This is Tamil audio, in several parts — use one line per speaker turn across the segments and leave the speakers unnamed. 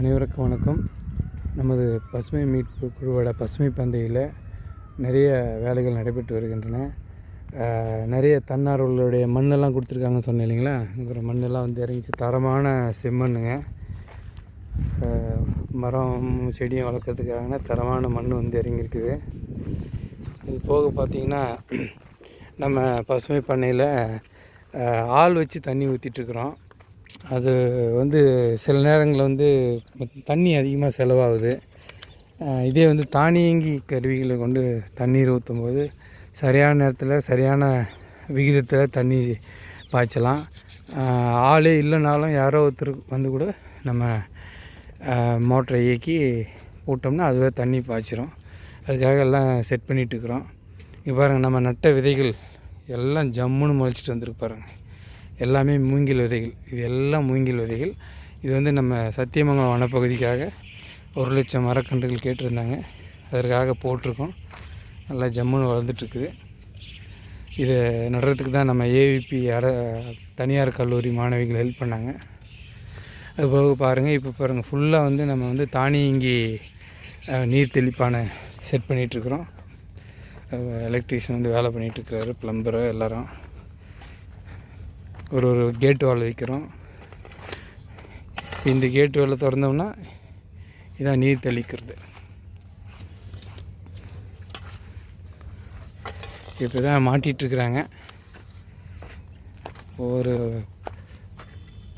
அனைவருக்கும் வணக்கம். நமது பசுமை மீட்பு குழுவோட பசுமை பந்தையில் நிறைய வேலைகள் நடைபெற்று வருகின்றன. நிறைய தன்னார்வர்களுடைய மண்ணெல்லாம் கொடுத்துருக்காங்கன்னு சொன்னேன் இல்லைங்களா. இருக்கிற மண்ணெல்லாம் வந்து இறங்கிச்சு. தரமான செம்மண்ணுங்க. மரம் செடியும் வளர்க்குறதுக்காக தரமான மண் வந்து இறங்கியிருக்குது. இது போக பார்த்திங்கன்னா நம்ம பசுமை பண்ணையில் ஆள் வச்சு தண்ணி ஊற்றிட்டுருக்குறோம். அது வந்து சில நேரங்களில் வந்து தண்ணி அதிகமாக செலவாகுது. இதே வந்து தானியங்கி கருவிகளை கொண்டு தண்ணீர் ஊற்றும்போது சரியான நேரத்தில் சரியான விகிதத்தில் தண்ணி பாய்ச்சலாம். ஆளே இல்லைனாலும் யாரோ ஒருத்தர் வந்து கூட நம்ம மோட்டரை இயக்கி போட்டோம்னா அதுவே தண்ணி பாய்ச்சிரும். அதுக்காக எல்லாம் செட் பண்ணிகிட்ருக்குறோம். இங்கே பாருங்கள், நம்ம நட்ட விதைகள் எல்லாம் ஜம்முன்னு முளைச்சிட்டு வந்துருக்கு பாருங்கள். எல்லாமே மூங்கில் விதைகள். இது எல்லாம் மூங்கில் விதைகள். இது வந்து நம்ம சத்தியமங்கலம் வனப்பகுதிக்காக 1,00,000 மரக்கன்றுகள் கேட்டிருந்தாங்க. அதற்காக போட்டிருக்கோம். நல்லா ஜம்முன்னு வளர்ந்துட்டுருக்குது. இதை நடுறதுக்கு தான் நம்ம ஏவிபி தனியார் கல்லூரி மாணவிகள் ஹெல்ப் பண்ணாங்க. அதுபோக பாருங்கள், இப்போ பாருங்கள், ஃபுல்லாக வந்து நம்ம வந்து தானியங்கி நீர் தெளிப்பானை செட் பண்ணிகிட்ருக்குறோம். எலக்ட்ரீஷியன் வந்து வேலை பண்ணிகிட்ருக்கிறாரு, ப்ளம்பரு எல்லோரும். ஒரு கேட் வால் வைக்கிறோம். இந்த கேட் வாலை திறந்தோம்னா இதான் நீர் தெளிக்கிறது. இப்போ தான் மாட்டிகிட்ருக்குறாங்க. ஒரு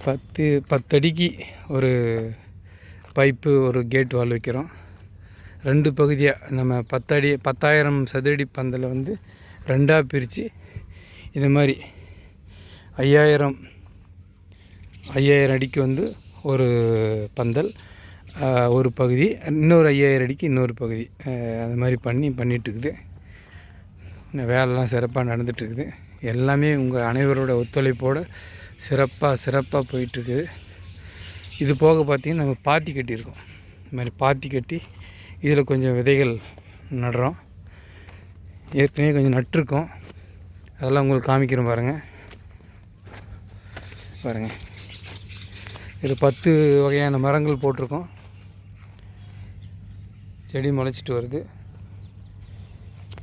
10 அடிக்கு ஒரு பைப்பு, ஒரு கேட் வால் வைக்கிறோம். 2 பகுதியாக நம்ம 10,000 சதுரடி பந்தலை வந்து 2ஆக பிரித்து இந்த மாதிரி 5,000 அடிக்கு வந்து ஒரு பந்தல், ஒரு பகுதி, இன்னொரு 5,000 அடிக்கு இன்னொரு பகுதி, அது மாதிரி பண்ணிகிட்ருக்குது. இந்த வேலைலாம் சிறப்பாக நடந்துகிட்ருக்குது. எல்லாமே உங்கள் அனைவரோட ஒத்துழைப்போடு சிறப்பாக போயிட்டுருக்குது. இது போக பார்த்திங்கன்னா நம்ம பாத்தி கட்டியிருக்கோம். இது மாதிரி பாத்தி கட்டி இதில் கொஞ்சம் விதைகள் நடுறோம். ஏற்கனவே கொஞ்சம் நட்டிருக்கோம். அதெல்லாம் உங்களுக்கு காமிக்கிறோம் பாருங்கள். இது 10 வகையான மரங்கள் போட்டிருக்கோம். செடி முளைச்சிட்டு வருது.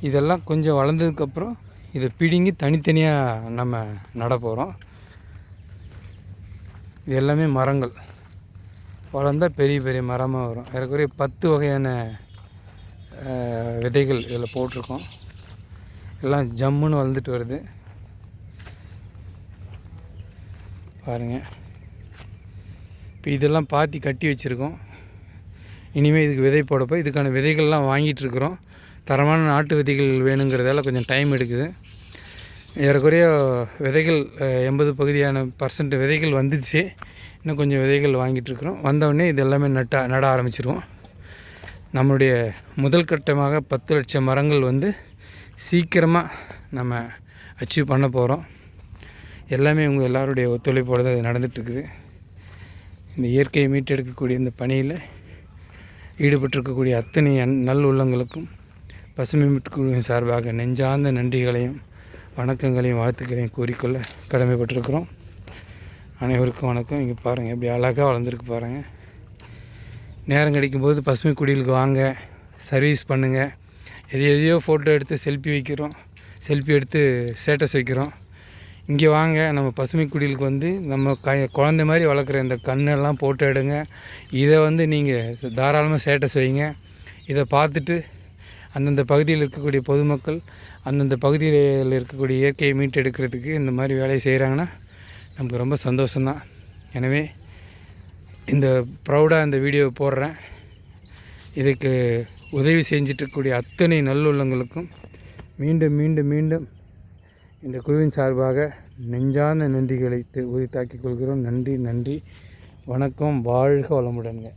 இதெல்லாம் கொஞ்சம் வளர்ந்ததுக்கப்புறம் இதை பிடுங்கி தனித்தனியாக நம்ம நட போகிறோம். இது எல்லாமே மரங்கள் வளர்ந்தால் பெரிய பெரிய மரமாக வரும். ஏறக்குறைய 10 வகையான விதைகள் இதில் போட்டிருக்கோம். எல்லாம் ஜம்முன்னு வளர்ந்துட்டு வருது பாருங்கள். இப்போ இதெல்லாம் பாத்தி கட்டி வச்சுருக்கோம். இனிமேல் இதுக்கு விதை போடப்போ இதுக்கான விதைகள்லாம் வாங்கிட்டுருக்குறோம். தரமான நாட்டு விதைகள் வேணுங்கிறதால கொஞ்சம் டைம் எடுக்குது. ஏறக்குறைய விதைகள் 80% விதைகள் வந்துச்சு. இன்னும் கொஞ்சம் விதைகள் வாங்கிட்டுருக்குறோம். வந்தவுடனே இது எல்லாமே நட ஆரம்பிச்சிருவோம். நம்மளுடைய முதல் கட்டமாக 10,00,000 மரங்கள் வந்து சீக்கிரமாக நம்ம அச்சீவ் பண்ண போகிறோம். எல்லாமே உங்கள் எல்லாருடைய ஒத்துழைப்போடு தான் இது நடந்துகிட்ருக்குது. இந்த இயற்கையை மீட்டெடுக்கக்கூடிய இந்த பணியில் ஈடுபட்டிருக்கக்கூடிய அத்தனை நல் உள்ளங்களுக்கும் பசுமை மீட்புக்குழுவின் சார்பாக நெஞ்சார்ந்த நன்றிகளையும் வணக்கங்களையும் வாழ்த்துக்களையும் கூறிக்கொள்ள கடமைப்பட்டிருக்கிறோம். அனைவருக்கும் வணக்கம். இங்கே பாருங்கள், எப்படி அழகாக வளர்ந்துருக்கு பாருங்கள். நேரம் கிடைக்கும்போது பசுமை குடிலுக்கு வாங்க, சர்வீஸ் பண்ணுங்கள். எதையோ ஃபோட்டோ எடுத்து செல்ஃபி எடுத்து ஸ்டேட்டஸ் வைக்கிறோம். இங்கே வாங்க, நம்ம பசுமை குடிலுக்கு வந்து நம்ம குழந்தை மாதிரி வளர்க்குற இந்த கண்ணெல்லாம் போட்டோ எடுங்க. இதை வந்து நீங்கள் தாராளமாக ஸ்டேட்டஸ் வைங்க. இதை பார்த்துட்டு அந்தந்த பகுதியில் இருக்கக்கூடிய பொதுமக்கள் அந்தந்த பகுதியில் இருக்கக்கூடிய இயற்கையை மீட்டெடுக்கிறதுக்கு இந்த மாதிரி வேலையை செய்கிறாங்கன்னா நமக்கு ரொம்ப சந்தோஷம்தான். எனவே இந்த ப்ரௌடாக இந்த வீடியோவை போடுறேன். இதுக்கு உதவி செஞ்சிட்ருக்கக்கூடிய அத்தனை நல்லுள்ளங்களுக்கும் மீண்டும் மீண்டும் மீண்டும் இந்த குழுவின் சார்பாக நெஞ்சார்ந்த நன்றிகளை உரித்தாக்கிக் கொள்கிறோம். நன்றி. வணக்கம். வாழ்க வளமுடன்ங்க.